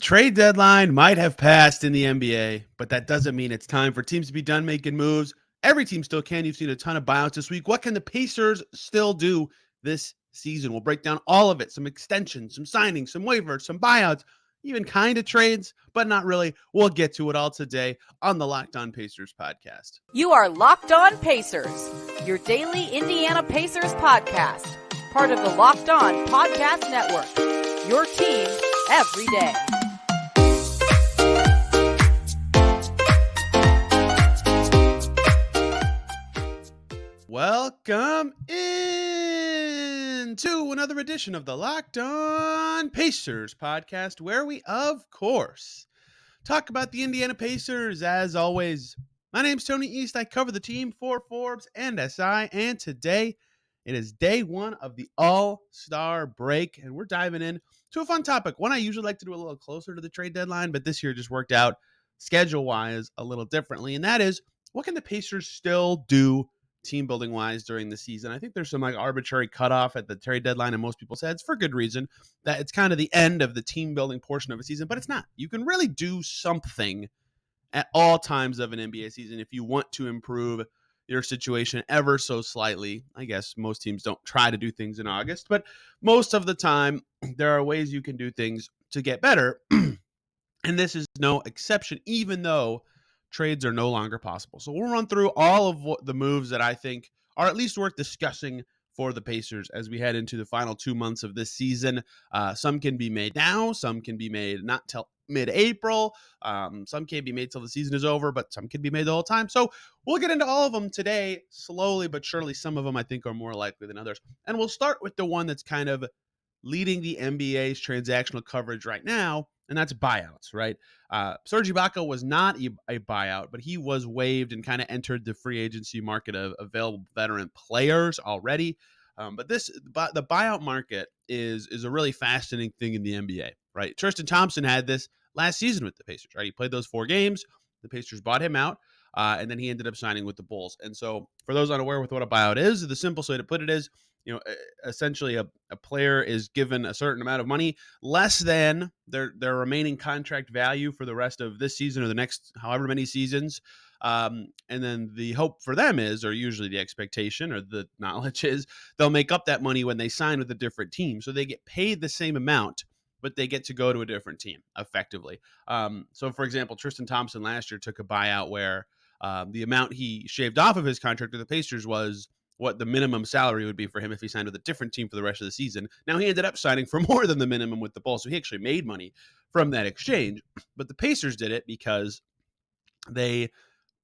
Trade deadline might have passed in the NBA, but that doesn't mean it's time for teams to be done making moves. Every team still can. You've seen a ton of buyouts this week. What can the Pacers still do this season? We'll break down all of it, some extensions, some signings, some waivers, some buyouts, even kind of trades, but not really. We'll get to it all today on the Locked On Pacers podcast. You are Locked On Pacers, your daily Indiana Pacers podcast, part of the Locked On Podcast Network, your team every day. Welcome in to another edition of the Locked On Pacers podcast, where we, of course, talk about the Indiana Pacers. As always, my name's Tony East. I cover the team for Forbes and SI, and today it is day one of the All-Star break, and we're diving in to a fun topic, one I usually like to do a little closer to the trade deadline, but this year just worked out schedule-wise a little differently, and that is, what can the Pacers still do team building wise during the season? I think there's some arbitrary cutoff at the trade deadline, and most people said it's for good reason that it's kind of the end of the team building portion of a season, but it's not. You can really do something at all times of an NBA season if you want to improve your situation ever so slightly. I guess most teams don't try to do things in August, but most of the time there are ways you can do things to get better. And this is no exception, even though trades are no longer possible. So we'll run through all of the moves that I think are at least worth discussing for the Pacers as we head into the final 2 months of this season. Some can be made now, some can be made not till mid-April, some can't be made till the season is over, but some can be made the whole time. So we'll get into all of them today, slowly but surely. Some of them I think are more likely than others. And we'll start with the one that's kind of leading the NBA's transactional coverage right now, and that's buyouts, right? Serge Ibaka was not a buyout, but he was waived and kind of entered the free agency market of available veteran players already. But the buyout market is a really fascinating thing in the NBA, right? Tristan Thompson had this last season with the Pacers, right? He played those 4 games. The Pacers bought him out, and then he ended up signing with the Bulls. And so for those unaware with what a buyout is, the simple way to put it is, essentially a player is given a certain amount of money, less than their remaining contract value for the rest of this season or the next however many seasons. And then the hope for them is, or usually the expectation or the knowledge is, they'll make up that money when they sign with a different team. So they get paid the same amount, but they get to go to a different team effectively. So for example, Tristan Thompson last year took a buyout where the amount he shaved off of his contract with the Pacers was what the minimum salary would be for him if he signed with a different team for the rest of the season. Now, he ended up signing for more than the minimum with the Bulls, so he actually made money from that exchange. But the Pacers did it because they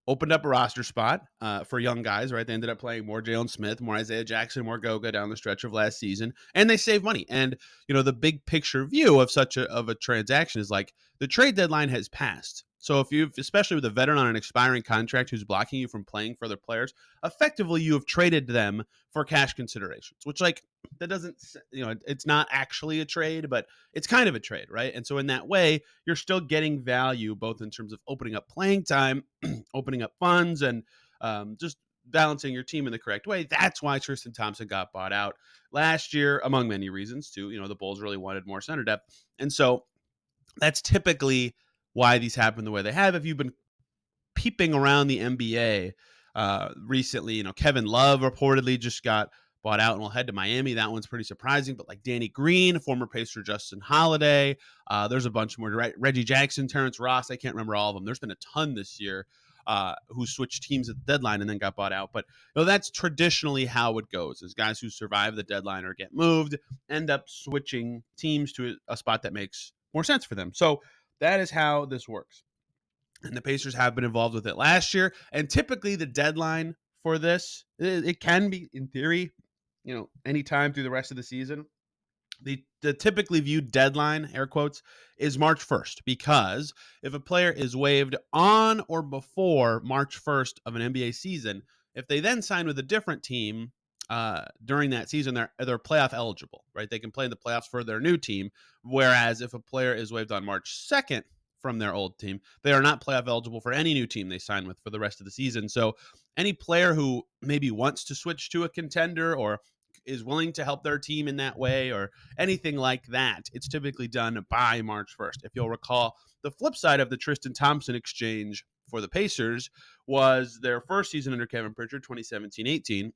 opened up a roster spot for young guys, right? They ended up playing more Jalen Smith, more Isaiah Jackson, more Goga down the stretch of last season, and they saved money. And, the big picture view of such a transaction is like the trade deadline has passed. So if you've, especially with a veteran on an expiring contract who's blocking you from playing for other players, effectively you have traded them for cash considerations, which that doesn't, it's not actually a trade, but it's kind of a trade, right? And so in that way, you're still getting value both in terms of opening up playing time, opening up funds, and just balancing your team in the correct way. That's why Tristan Thompson got bought out last year, among many reasons too. The Bulls really wanted more center depth. And so that's typically why these happen the way they have. If you've been peeping around the NBA recently, Kevin Love reportedly just got bought out and will head to Miami. That one's pretty surprising. But like Danny Green, former Pacer Justin Holiday, there's a bunch more. Reggie Jackson, Terrence Ross, I can't remember all of them. There's been a ton this year who switched teams at the deadline and then got bought out. But that's traditionally how it goes, is guys who survive the deadline or get moved end up switching teams to a spot that makes more sense for them. So that is how this works. And the Pacers have been involved with it last year. And typically the deadline for this, it can be, in theory, anytime through the rest of the season. The typically viewed deadline, air quotes, is March 1st, because if a player is waived on or before March 1st of an NBA season, if they then sign with a different team during that season, they're playoff eligible, right? They can play in the playoffs for their new team. Whereas if a player is waived on March 2nd from their old team, they are not playoff eligible for any new team they sign with for the rest of the season. So any player who maybe wants to switch to a contender or is willing to help their team in that way or anything like that, it's typically done by March 1st. If you'll recall, the flip side of the Tristan Thompson exchange for the Pacers was their first season under Kevin Pritchard, 2017-18.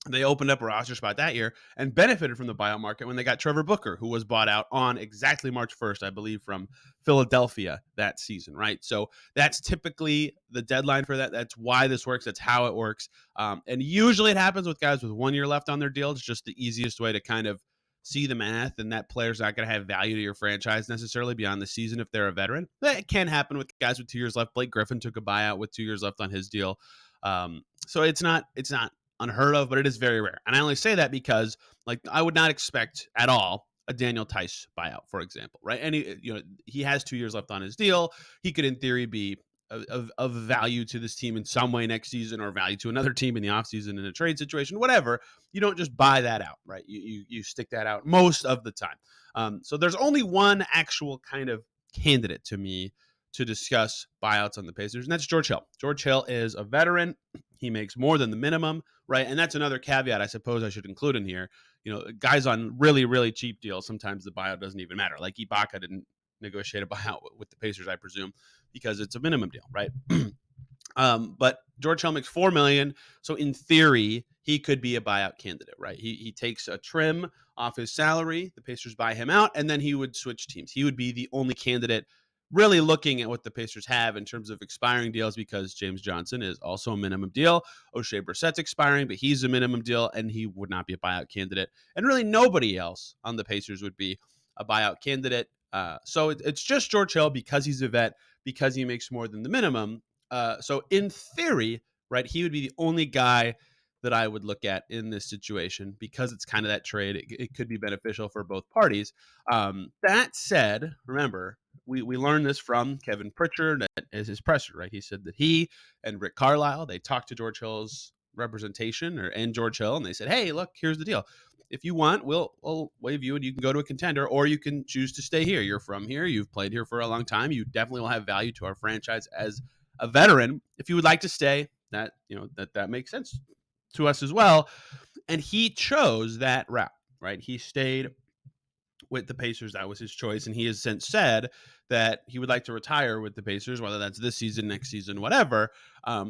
They opened up a roster spot that year and benefited from the buyout market when they got Trevor Booker, who was bought out on exactly March 1st, I believe, from Philadelphia that season, right? So that's typically the deadline for that. That's why this works. That's how it works. And usually it happens with guys with 1 year left on their deal. It's just the easiest way to kind of see the math, and that player's not going to have value to your franchise necessarily beyond the season if they're a veteran. That can happen with guys with 2 years left. Blake Griffin took a buyout with 2 years left on his deal. So it's not unheard of, but it is very rare. And I only say that because, like, I would not expect at all a Daniel Tice buyout, for example, right? And he has 2 years left on his deal. He could, in theory, be of value to this team in some way next season, or value to another team in the offseason in a trade situation, whatever. You don't just buy that out, right? You stick that out most of the time. So there's only one actual kind of candidate to me to discuss buyouts on the Pacers, and that's George Hill. George Hill is a veteran. He makes more than the minimum, right? And that's another caveat I suppose I should include in here. Guys on really, really cheap deals, sometimes the buyout doesn't even matter. Like Ibaka didn't negotiate a buyout with the Pacers, I presume, because it's a minimum deal, right? But George Hill makes $4 million, so in theory, he could be a buyout candidate, right? He takes a trim off his salary, the Pacers buy him out, and then he would switch teams. He would be the only candidate really looking at what the Pacers have in terms of expiring deals, because James Johnson is also a minimum deal. O'Shea Brissett's expiring, but he's a minimum deal, and he would not be a buyout candidate. And really nobody else on the Pacers would be a buyout candidate. So it's just George Hill because he's a vet, because he makes more than the minimum. So in theory, right, he would be the only guy that I would look at in this situation, because it's kind of that trade. It could be beneficial for both parties. That said, remember, we learned this from Kevin Pritchard as his presser, right? He said that he and Rick Carlisle, they talked to George Hill's representation and George Hill, and they said, hey, look, here's the deal. If you want, we'll waive you and you can go to a contender, or you can choose to stay here. You're from here. You've played here for a long time. You definitely will have value to our franchise as a veteran. If you would like to stay, that makes sense to us as well. And he chose that route, right? He stayed with the Pacers. That was his choice. And he has since said that he would like to retire with the Pacers, whether that's this season, next season, whatever.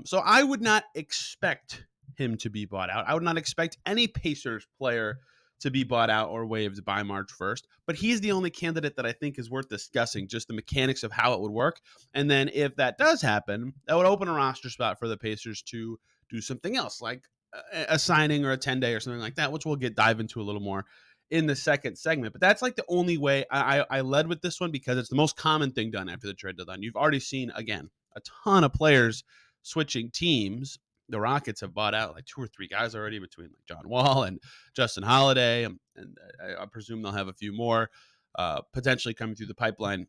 So I would not expect him to be bought out. I would not expect any Pacers player to be bought out or waived by March 1st. But he's the only candidate that I think is worth discussing, just the mechanics of how it would work. And then if that does happen, that would open a roster spot for the Pacers to do something else, like a signing or a 10-day or something like that, which we'll dive into a little more in the second segment. But that's like the only way I led with this one, because it's the most common thing done after the trade deadline. You've already seen, again, a ton of players switching teams. The Rockets have bought out like 2 or 3 guys already, between like John Wall and Justin Holiday, and I presume they'll have a few more potentially coming through the pipeline.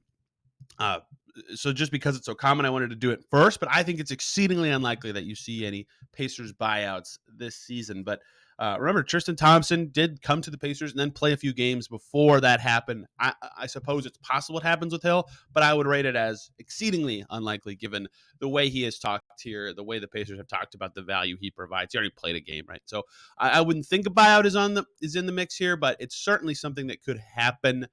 So just because it's so common, I wanted to do it first, but I think it's exceedingly unlikely that you see any Pacers buyouts this season. But remember, Tristan Thompson did come to the Pacers and then play a few games before that happened. I suppose it's possible it happens with Hill, but I would rate it as exceedingly unlikely given the way he has talked here, the way the Pacers have talked about the value he provides. He already played a game, right? So I wouldn't think a buyout is in the mix here, but it's certainly something that could happen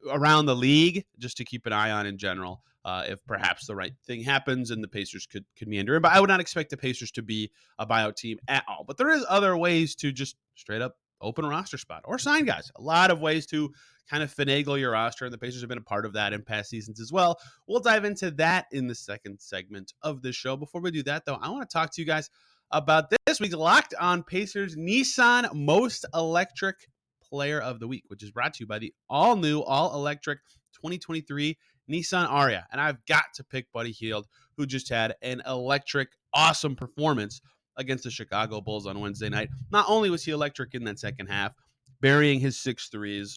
around the league, just to keep an eye on in general, if perhaps the right thing happens and the Pacers could meander in. But I would not expect the Pacers to be a buyout team at all. But there is other ways to just straight up open a roster spot or sign guys. A lot of ways to kind of finagle your roster, and the Pacers have been a part of that in past seasons as well. We'll dive into that in the second segment of the show. Before we do that, though, I want to talk to you guys about this week's Locked On Pacers Nissan Most Electric Player of the Week, which is brought to you by the all-new, all-electric 2023 Nissan Ariya. And I've got to pick Buddy Hield, who just had an electric, awesome performance against the Chicago Bulls on Wednesday night. Not only was he electric in that second half, burying his 6 threes,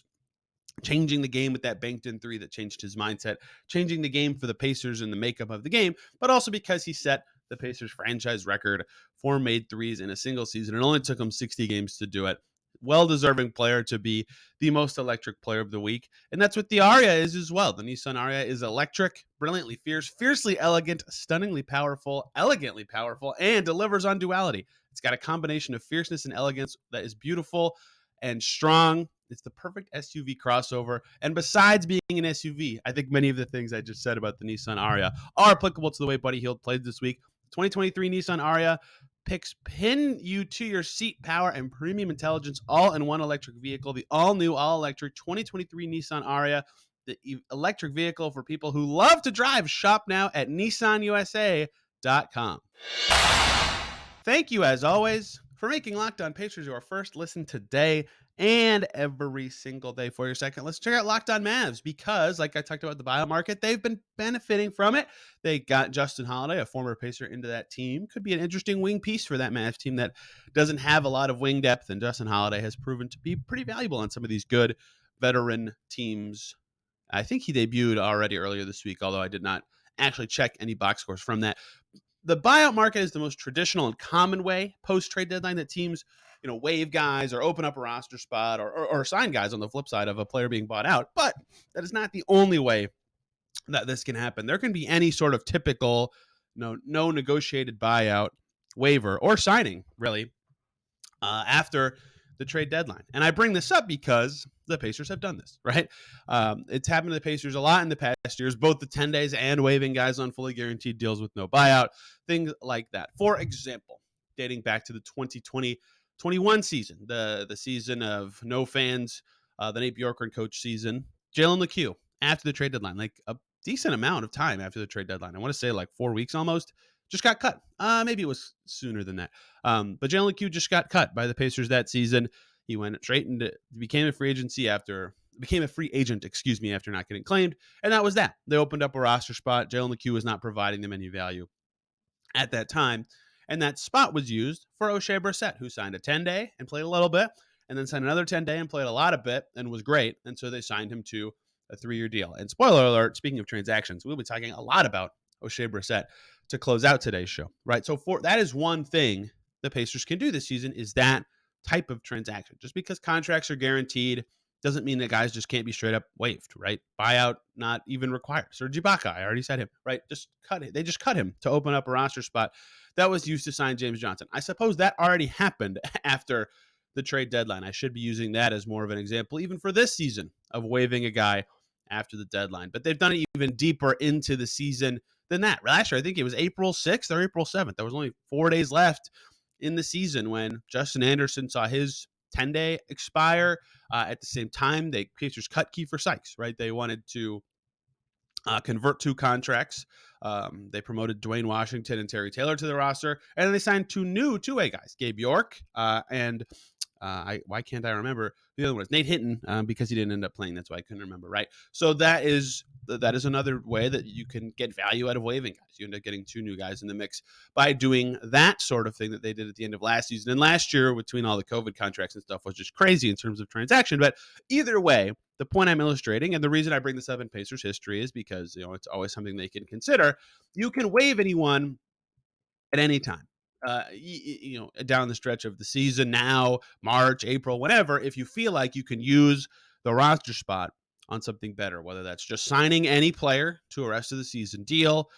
changing the game with that banked-in 3 that changed his mindset, changing the game for the Pacers and the makeup of the game, but also because he set the Pacers franchise record for made threes in a single season. It only took him 60 games to do it. well-deserving player to be the most electric player of the week. And that's what the Aria is as well. The Nissan Aria is electric, brilliantly fierce, fiercely elegant, stunningly powerful, elegantly powerful, and delivers on duality. It's got a combination of fierceness and elegance that is beautiful and strong. It's the perfect SUV crossover. And besides being an SUV, I think many of the things I just said about the Nissan Aria are applicable to the way Buddy Hield played this week. 2023 Nissan Aria picks pin you to your seat, power, and premium intelligence all in one electric vehicle. The all-new, all-electric 2023 Nissan Aria, the electric vehicle for people who love to drive. Shop now at nissanusa.com. Thank you, as always, for making Locked On Pacers your first listen today and every single day for your second. Let's check out Locked On Mavs because, like I talked about the buyout market, they've been benefiting from it. They got Justin Holiday, a former Pacer, into that team. Could be an interesting wing piece for that Mavs team that doesn't have a lot of wing depth, and Justin Holiday has proven to be pretty valuable on some of these good veteran teams. I think he debuted already earlier this week, although I did not actually check any box scores from that. The buyout market is the most traditional and common way post-trade deadline that teams, waive guys or open up a roster spot or sign guys on the flip side of a player being bought out. But that is not the only way that this can happen. There can be any sort of typical, no negotiated buyout, waiver, or signing, really, after the trade deadline. And I bring this up because the Pacers have done this, right? It's happened to the Pacers a lot in the past years, both the 10 days and waiving guys on fully guaranteed deals with no buyout, things like that. For example, dating back to the 2020-21 season, the season of no fans, the Nate Bjorkgren coach season, Jalen LeCue, after the trade deadline, like a decent amount of time after the trade deadline. I want to say like 4 weeks almost, just got cut. Maybe it was sooner than that. But Jalen LeCue just got cut by the Pacers that season. He went straight into became a free agent after not getting claimed, and that was that. They opened up a roster spot. Jalen LeCue was not providing them any value at that time, and that spot was used for O'Shea Brissett, who signed a 10-day and played a little bit, and then signed another 10-day and played a lot of bit and was great, and so they signed him to a 3-year deal. And spoiler alert, speaking of transactions, we'll be talking a lot about O'Shea Brissett to close out today's show, right? So that is one thing the Pacers can do this season, is that type of transaction. Just because contracts are guaranteed doesn't mean that guys just can't be straight up waived, right? Buyout not even required. Serge Ibaka, I already said him, right? Just cut it. They just cut him to open up a roster spot that was used to sign James Johnson. I suppose that already happened after the trade deadline. I should be using that as more of an example, even for this season, of waiving a guy after the deadline. But they've done it even deeper into the season than that. Last year, I think it was April 6th or April 7th. There was only 4 days left in the season when Justin Anderson saw his 10-day expire. At the same time, the Pacers cut Kiefer Sykes, right? They wanted to convert 2 contracts. They promoted Dwayne Washington and Terry Taylor to the roster, and then they signed 2 new two-way guys, Gabe York and why can't I remember the other one? Was Nate Hinton, because he didn't end up playing. That's why I couldn't remember, right? So that is another way that you can get value out of waiving guys. You end up getting 2 new guys in the mix by doing that sort of thing that they did at the end of last season. And last year, between all the COVID contracts and stuff, was just crazy in terms of transaction. But either way, the point I'm illustrating, and the reason I bring this up in Pacers history, is because it's always something they can consider. You can waive anyone at any time. Down the stretch of the season, now, March, April, whatever, if you feel like you can use the roster spot on something better, whether that's just signing any player to a rest of the season deal,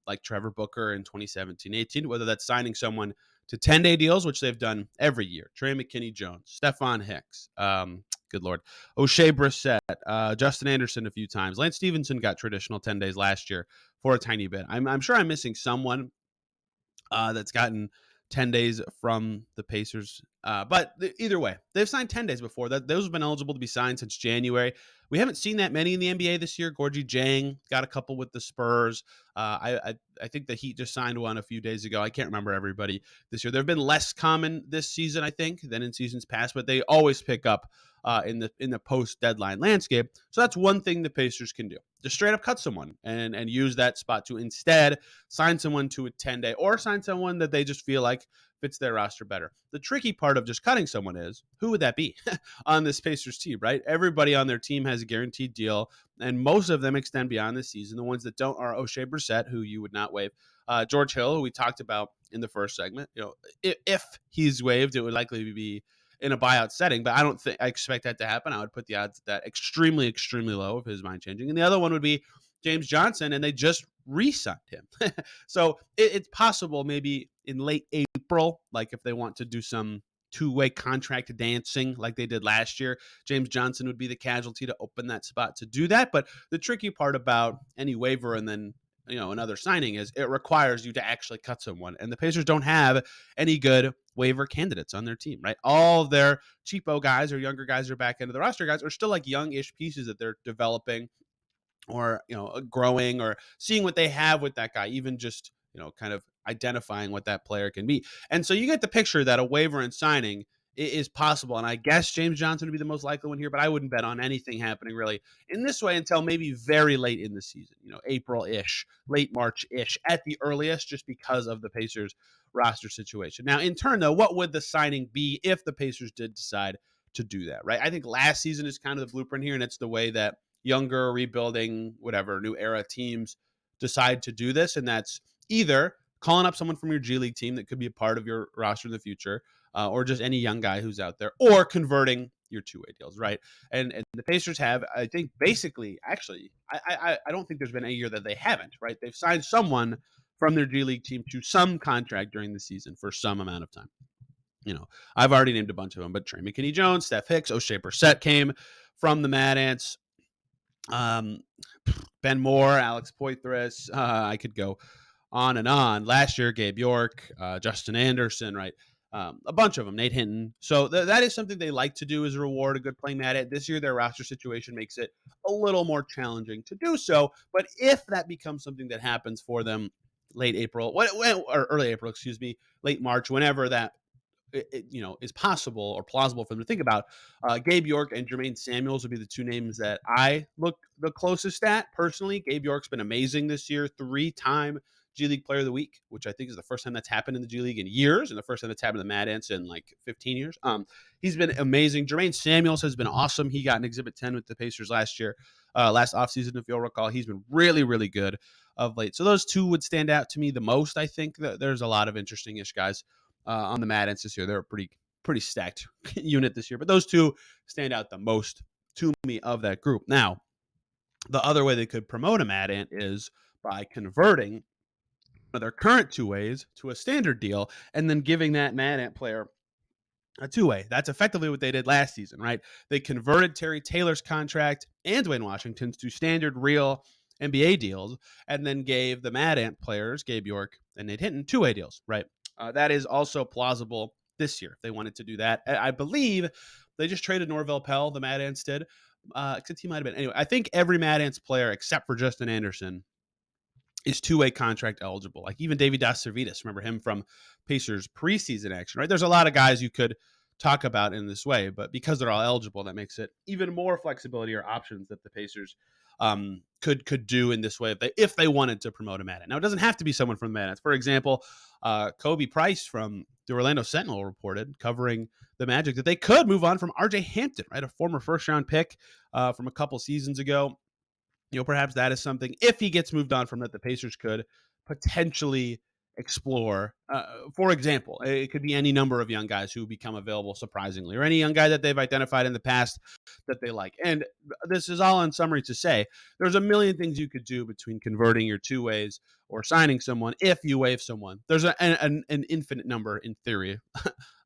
like Trevor Booker in 2017-18, whether that's signing someone to 10-day deals, which they've done every year. Trey McKinney-Jones, Stephon Hicks, good Lord, O'Shea Brissett, Justin Anderson a few times. Lance Stevenson got traditional 10 days last year for a tiny bit. I'm sure I'm missing someone that's gotten 10 days from the Pacers. But either way, they've signed 10 days before. Those have been eligible to be signed since January. We haven't seen that many in the NBA this year. Gorgie Jang got a couple with the Spurs. I think the Heat just signed one a few days ago. I can't remember everybody this year. There have been less common this season, I think, than in seasons past, but they always pick up in the post-deadline landscape. So that's one thing the Pacers can do. Just straight up cut someone and use that spot to instead sign someone to a 10-day or sign someone that they just feel like fits their roster better. The tricky part of just cutting someone is, who would that be on this Pacers team, right? Everybody on their team has a guaranteed deal, and most of them extend beyond this season. The ones that don't are O'Shea Brissett, who you would not waive. George Hill, who we talked about in the first segment. If he's waived, it would likely be in a buyout setting, but I don't think I expect that to happen. I would put the odds at that extremely, extremely low of his mind changing. And the other one would be James Johnson, and they just re-signed him. So it's possible maybe in late April, like if they want to do some two-way contract dancing like they did last year, James Johnson would be the casualty to open that spot to do that. But the tricky part about any waiver and then another signing is it requires you to actually cut someone, and the Pacers don't have any good waiver candidates on their team, right? All of their cheapo guys or younger guys or back end of the roster guys are still like young-ish pieces that they're developing or growing or seeing what they have with that guy, even just kind of identifying what that player can be. And so you get the picture that a waiver and signing is possible. And I guess James Johnson would be the most likely one here, but I wouldn't bet on anything happening really in this way until maybe very late in the season, April-ish, late March-ish at the earliest, just because of the Pacers roster situation. Now, in turn, though, what would the signing be if the Pacers did decide to do that, right? I think last season is kind of the blueprint here, and it's the way that younger, rebuilding, whatever, new era teams decide to do this. And that's either calling up someone from your G League team that could be a part of your roster in the future, or just any young guy who's out there, or converting your two-way deals, right? And the Pacers have, I think, basically, actually, I don't think there's been a year that they haven't, right? They've signed someone from their G League team to some contract during the season for some amount of time. I've already named a bunch of them, but Trey McKinney-Jones, Steph Hicks, O'Shea Brissett came from the Mad Ants. Ben Moore, Alex Poitras, I could go on and on. Last year, Gabe York, Justin Anderson, right? A bunch of them, Nate Hinton. So that is something they like to do, is reward a good playing Mad. This year, their roster situation makes it a little more challenging to do so. But if that becomes something that happens for them late April, or early April, late March, whenever that is possible or plausible for them to think about. Gabe York and Jermaine Samuels would be the two names that I look the closest at personally. Gabe York's been amazing this year, 3-time G League Player of the Week, which I think is the first time that's happened in the G League in years, and the first time that's happened in the Mad Ants in like 15 years. He's been amazing. Jermaine Samuels has been awesome. He got an Exhibit 10 with the Pacers last year, last offseason, if you'll recall. He's been really, really good of late. So those two would stand out to me the most. I think that there's a lot of interesting-ish guys on the Mad Ants this year. They're a pretty stacked unit this year, but those two stand out the most to me of that group. Now, the other way they could promote a Mad Ant is by converting one of their current two-ways to a standard deal and then giving that Mad Ant player a two-way. That's effectively what they did last season, right? They converted Terry Taylor's contract and Dwayne Washington's to standard real NBA deals and then gave the Mad Ant players, Gabe York and Nate Hinton, two-way deals, right? That is also plausible this year if they wanted to do that. I believe they just traded Norvell Pell, the Mad Ants did. Except he might have been. Anyway, I think every Mad Ants player except for Justin Anderson is two-way contract eligible. Like even David Das Servitas, remember him from Pacers preseason action, right? There's a lot of guys you could talk about in this way, but because they're all eligible, that makes it even more flexibility or options that the Pacers could do in this way if they wanted to promote a Mad Ant. Now, it doesn't have to be someone from the Mad Ants. For example, Kobe Price from the Orlando Sentinel reported, covering the Magic, that they could move on from RJ Hampton, right? A former first-round pick from a couple seasons ago. Perhaps that is something, if he gets moved on from that, the Pacers could potentially explore. For example, it could be any number of young guys who become available surprisingly, or any young guy that they've identified in the past that they like. And this is all in summary to say there's a million things you could do between converting your two ways or signing someone if you waive someone. There's an infinite number in theory.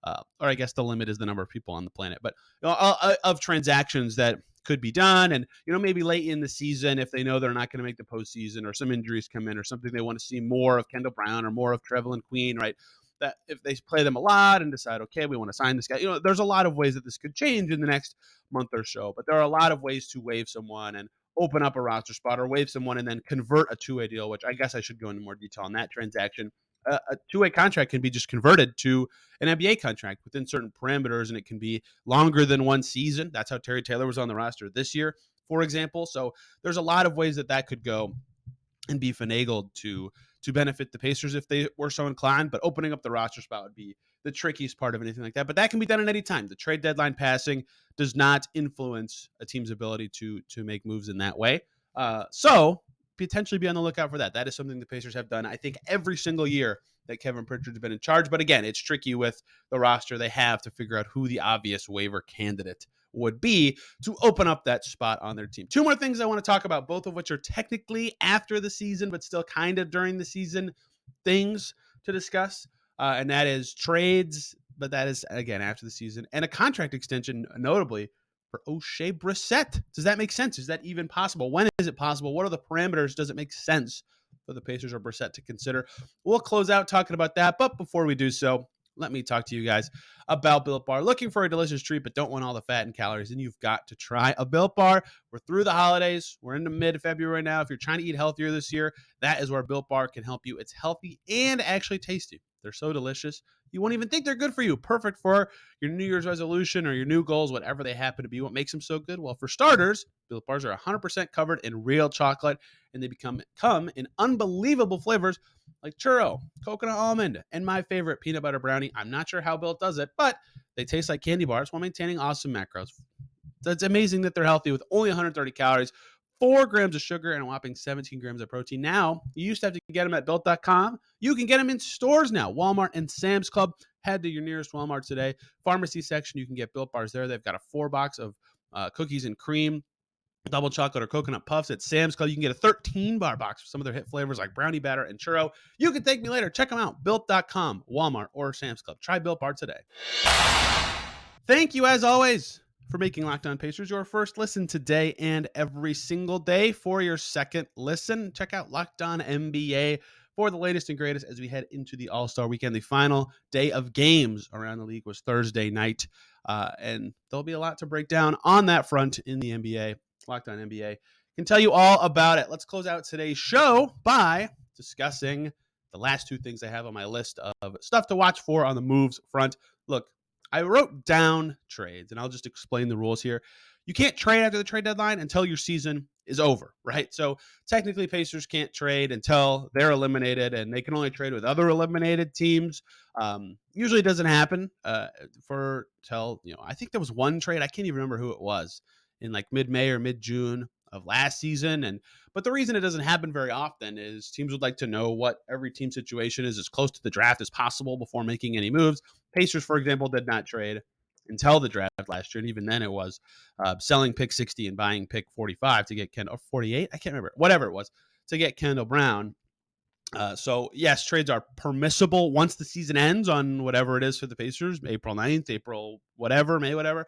Or I guess the limit is the number of people on the planet, but of transactions that could be done. And, maybe late in the season, if they know they're not going to make the postseason or some injuries come in or something, they want to see more of Kendall Brown or more of Trevelin Queen, right? That if they play them a lot and decide, okay, we want to sign this guy, there's a lot of ways that this could change in the next month or so, but there are a lot of ways to waive someone and open up a roster spot or waive someone and then convert a two-way deal, which I guess I should go into more detail on that transaction. A two-way contract can be just converted to an NBA contract within certain parameters, and it can be longer than one season. That's how Terry Taylor was on the roster this year, for example. So there's a lot of ways that could go and be finagled to benefit the Pacers if they were so inclined. But opening up the roster spot would be the trickiest part of anything like that. But that can be done at any time. The trade deadline passing does not influence a team's ability to make moves in that way. So potentially be on the lookout for that. That is something the Pacers have done, I think, every single year that Kevin Pritchard's been in charge. But again, it's tricky with the roster they have to figure out who the obvious waiver candidate would be to open up that spot on their team. Two more things I want to talk about, both of which are technically after the season, but still kind of during the season things to discuss. And that is trades, but that is, again, after the season, and a contract extension, notably for O'Shea Brissett. Does that make sense? Is that even possible? When is it possible? What are the parameters? Does it make sense for the Pacers or Brissett to consider? We'll close out talking about that. But before we do so, let me talk to you guys about Built Bar. Looking for a delicious treat but don't want all the fat and calories, and you've got to try a Built Bar. We're through the holidays. We're into mid-February now. If you're trying to eat healthier this year, that is where Built Bar can help you. It's healthy and actually tasty. They're so delicious. You won't even think they're good for you. Perfect for your New Year's resolution or your new goals, whatever they happen to be. What makes them so good? Well, for starters, Built Bars are 100% covered in real chocolate, and they come in unbelievable flavors like churro, coconut almond, and my favorite, peanut butter brownie. I'm not sure how Built does it, but they taste like candy bars while maintaining awesome macros. It's amazing that they're healthy with only 130 calories, 4 grams of sugar, and a whopping 17 grams of protein. Now, you used to have to get them at Built.com. You can get them in stores now, Walmart and Sam's Club. Head to your nearest Walmart today. Pharmacy section, you can get Built Bars there. They've got a 4-box of cookies and cream, double chocolate or coconut puffs. At Sam's Club, you can get a 13-bar box with some of their hit flavors like brownie batter and churro. You can thank me later. Check them out, Built.com, Walmart, or Sam's Club. Try Built Bar today. Thank you, as always, for making Locked On Pacers your first listen today and every single day. For your second listen, check out Locked On NBA for the latest and greatest as we head into the All-Star weekend. The final day of games around the league was Thursday night, and there'll be a lot to break down on that front in the NBA. Locked On NBA can tell you all about it. Let's close out today's show by discussing the last two things I have on my list of stuff to watch for on the moves front. Look, I wrote down trades, and I'll just explain the rules here. You can't trade after the trade deadline until your season is over, right? So technically, Pacers can't trade until they're eliminated, and they can only trade with other eliminated teams. Usually, it doesn't happen I think there was one trade. I can't even remember who it was in like mid-May or mid-June of last season. But the reason it doesn't happen very often is teams would like to know what every team situation is as close to the draft as possible before making any moves. Pacers, for example, did not trade until the draft last year, and even then it was selling pick 60 and buying pick 45 to get Kendall, or 48, I can't remember, whatever it was, to get Kendall Brown. So, yes, trades are permissible once the season ends on whatever it is for the Pacers, April 9th, April whatever, May whatever,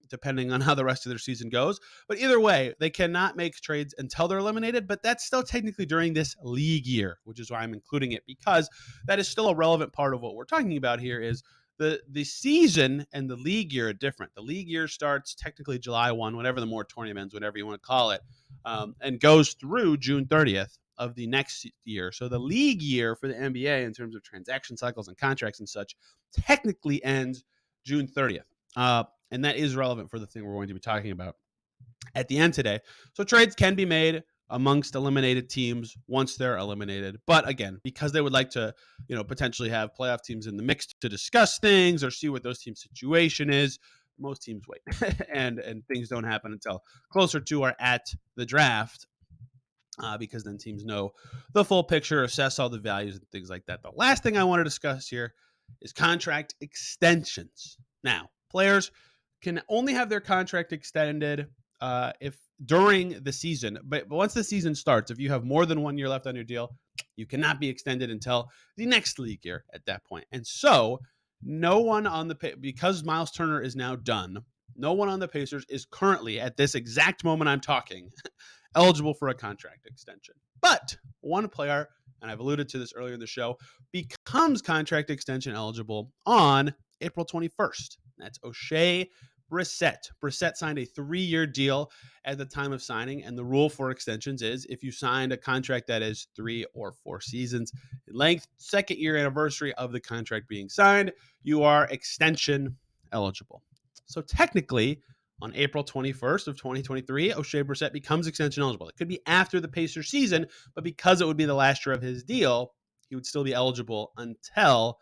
depending on how the rest of their season goes. But either way, they cannot make trades until they're eliminated, but that's still technically during this league year, which is why I'm including it, because that is still a relevant part of what we're talking about here is the season and the league year are different. The league year starts technically July 1, whenever the moratorium ends, whatever you want to call it, and goes through June 30th of the next year. So the league year for the NBA in terms of transaction cycles and contracts and such technically ends June 30th. And that is relevant for the thing we're going to be talking about at the end today. So trades can be made amongst eliminated teams once they're eliminated. But again, because they would like to, potentially have playoff teams in the mix to discuss things or see what those teams' situation is, most teams wait. and things don't happen until closer to or at the draft. Because then teams know the full picture, assess all the values and things like that. The last thing I want to discuss here is contract extensions. Now, players can only have their contract extended if during the season, but once the season starts, if you have more than 1 year left on your deal, you cannot be extended until the next league year at that point. And so no one because Miles Turner is now done, no one on the Pacers is currently, at this exact moment I'm talking, eligible for a contract extension. But one player, and I've alluded to this earlier in the show, becomes contract extension eligible on April 21st. That's O'Shea Brissett. Brissett signed a 3-year deal at the time of signing, and the rule for extensions is if you signed a contract that is 3 or 4 seasons in length, second year anniversary of the contract being signed, you are extension eligible. So technically, on April 21st of 2023, O'Shea Brissett becomes extension eligible. It could be after the Pacers season, but because it would be the last year of his deal, he would still be eligible until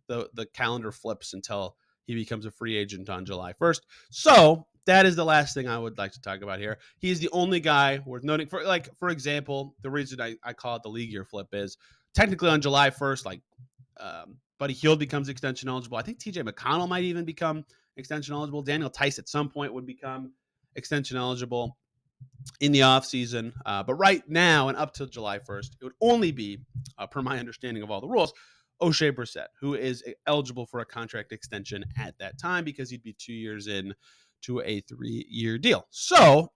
the calendar flips, until he becomes a free agent on July 1st. So that is the last thing I would like to talk about here. He's the only guy worth noting. For example, the reason I call it the league year flip is technically on July 1st, Buddy Hield becomes extension eligible. I think TJ McConnell might even become extension eligible. Daniel Tice at some point would become extension eligible in the offseason. But right now and up till July 1st, it would only be, per my understanding of all the rules, O'Shea Brissett, who is eligible for a contract extension at that time because he'd be 2 years in to a 3-year deal. So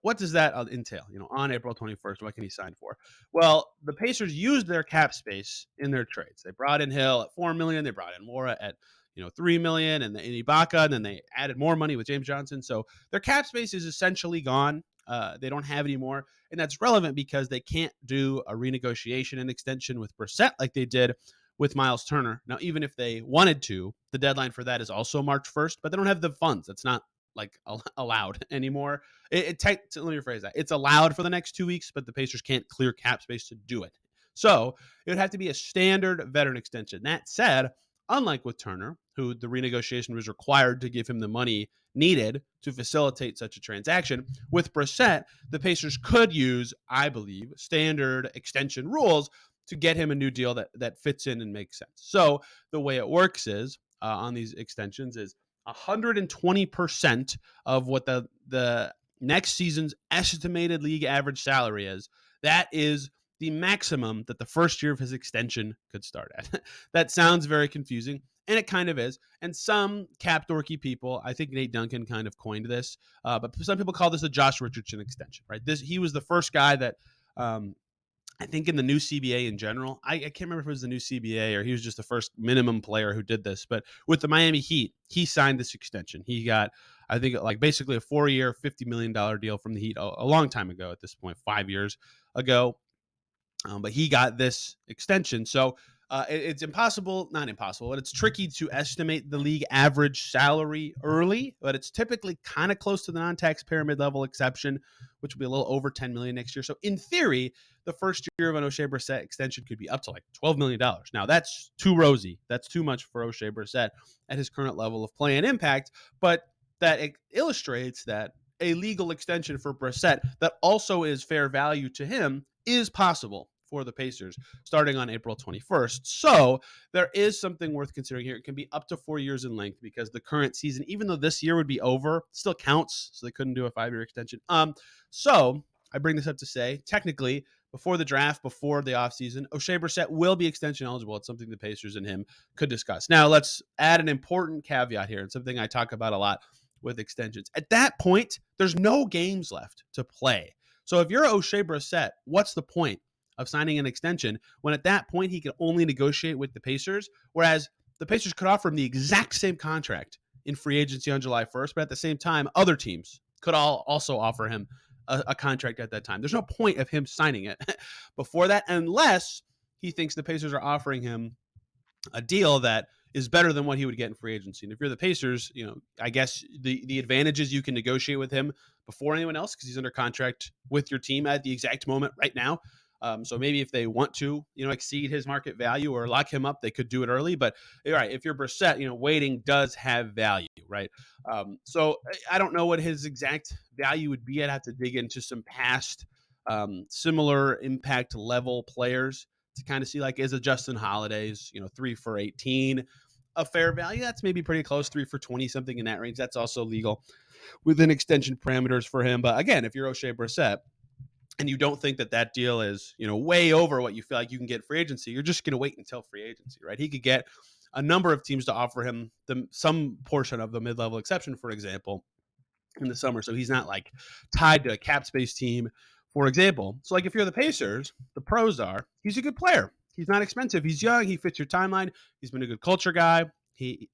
what does that entail? On April 21st, what can he sign for? Well, the Pacers used their cap space in their trades. They brought in Hill at $4 million. They brought in Mora at $3 million, and Ibaka, and then they added more money with James Johnson. So their cap space is essentially gone. They don't have any more, and that's relevant because they can't do a renegotiation and extension with Brissett like they did with Miles Turner. Now, even if they wanted to, the deadline for that is also March 1st, but they don't have the funds. That's not allowed anymore. Let me rephrase that. It's allowed for the next 2 weeks, but the Pacers can't clear cap space to do it. So it would have to be a standard veteran extension. That said, unlike with Turner, who the renegotiation was required to give him the money needed to facilitate such a transaction, with Brissett, the Pacers could use, I believe, standard extension rules to get him a new deal that fits in and makes sense. So the way it works is on these extensions is 120% of what the next season's estimated league average salary is. That is the maximum that the first year of his extension could start at. That sounds very confusing, and it kind of is. And some cap dorky people, I think Nate Duncan kind of coined this, but some people call this a Josh Richardson extension, right? He was the first guy that I think in the new CBA in general, I can't remember if it was the new CBA or he was just the first minimum player who did this, but with the Miami Heat, he signed this extension. He got, I think, basically a 4-year, $50 million deal from the Heat a long time ago at this point, 5 years ago. But he got this extension. So it's not impossible, but it's tricky to estimate the league average salary early, but it's typically kind of close to the non-tax pyramid level exception, which will be a little over $10 million next year. So in theory, the first year of an O'Shea Brissett extension could be up to $12 million. Now that's too rosy. That's too much for O'Shea Brissett at his current level of play and impact, but that illustrates that a legal extension for Brissett that also is fair value to him is possible for the Pacers starting on April 21st. So there is something worth considering here. It can be up to 4 years in length because the current season, even though this year would be over, still counts. So they couldn't do a 5-year extension. So I bring this up to say, technically, before the draft, before the offseason, O'Shea Brissett will be extension eligible. It's something the Pacers and him could discuss. Now, let's add an important caveat here, and something I talk about a lot with extensions. At that point, there's no games left to play. So if you're O'Shea Brissett, what's the point of signing an extension when at that point he can only negotiate with the Pacers, whereas the Pacers could offer him the exact same contract in free agency on July 1st, but at the same time, other teams could also offer him a contract at that time. There's no point of him signing it before that unless he thinks the Pacers are offering him a deal that is better than what he would get in free agency. And if you're the Pacers, I guess the advantage is you can negotiate with him before anyone else because he's under contract with your team at the exact moment right now. So maybe if they want to, exceed his market value or lock him up, they could do it early. But all right, if you're Brissett, waiting does have value, right? So I don't know what his exact value would be. I'd have to dig into some past similar impact level players to kind of see is a Justin Holiday's, 3 for 18 a fair value? That's maybe pretty close, 3 for 20, something in that range. That's also legal within extension parameters for him. But again, if you're O'Shea Brissett, and you don't think that deal is, way over what you feel like you can get free agency, you're just going to wait until free agency, right? He could get a number of teams to offer him some portion of the mid-level exception, for example, in the summer. So he's not tied to a cap space team, for example. So if you're the Pacers, the pros are he's a good player. He's not expensive. He's young. He fits your timeline. He's been a good culture guy.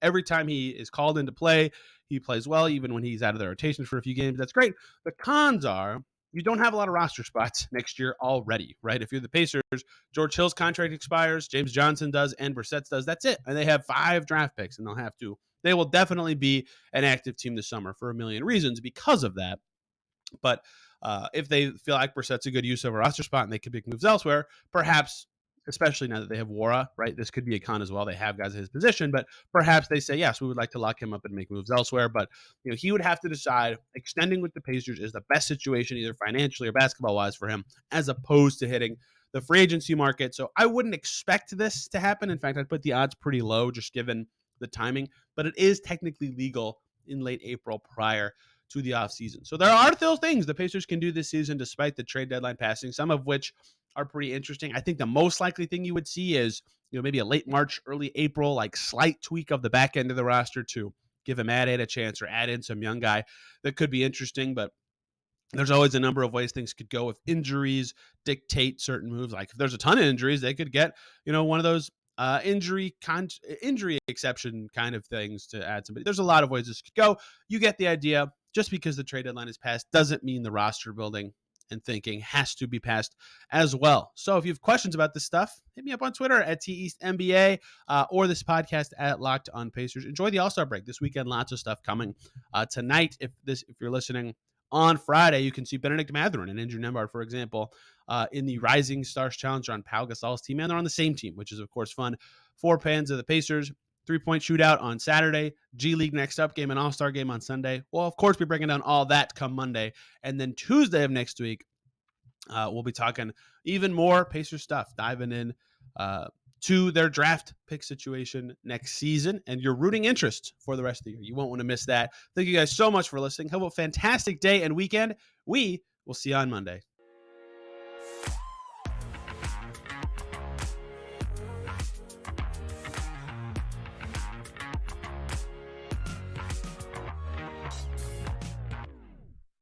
Every time he is called into play, he plays well, even when he's out of the rotation for a few games. That's great. The cons are you don't have a lot of roster spots next year already, right? If you're the Pacers, George Hill's contract expires, James Johnson does, and Brissett's does. That's it. And they have 5 draft picks, and they will definitely be an active team this summer for a million reasons because of that. But if they feel like Brissett's a good use of a roster spot and they could make moves elsewhere, perhaps, especially now that they have Wara, right? This could be a con as well. They have guys at his position, but perhaps they say, yes, we would like to lock him up and make moves elsewhere. But he would have to decide extending with the Pacers is the best situation, either financially or basketball-wise for him, as opposed to hitting the free agency market. So I wouldn't expect this to happen. In fact, I'd put the odds pretty low just given the timing, but it is technically legal in late April prior to the offseason. So there are still things the Pacers can do this season despite the trade deadline passing, some of which are pretty interesting. I think the most likely thing you would see is, maybe a late March, early April, like slight tweak of the back end of the roster to give a Mad a chance or add in some young guy that could be interesting. But there's always a number of ways things could go if injuries dictate certain moves. Like if there's a ton of injuries, they could get, one of those injury exception kind of things to add somebody. There's a lot of ways this could go. You get the idea. Just because the trade deadline is passed doesn't mean the roster building and thinking has to be passed as well. So if you have questions about this stuff, hit me up on Twitter at TEastNBA or this podcast at Locked On Pacers. Enjoy the All-Star break this weekend. Lots of stuff coming tonight. If you're listening on Friday, you can see Benedict Mathurin and Andrew Nembhard, for example, in the Rising Stars Challenge on Pau Gasol's team, and they're on the same team, which is, of course, fun for fans of the Pacers. 3-point shootout on Saturday, G League next up, game and All-Star game on Sunday. We'll, of course, be breaking down all that come Monday. And then Tuesday of next week, we'll be talking even more Pacers stuff, diving in to their draft pick situation next season and your rooting interest for the rest of the year. You won't want to miss that. Thank you guys so much for listening. Have a fantastic day and weekend. We will see you on Monday.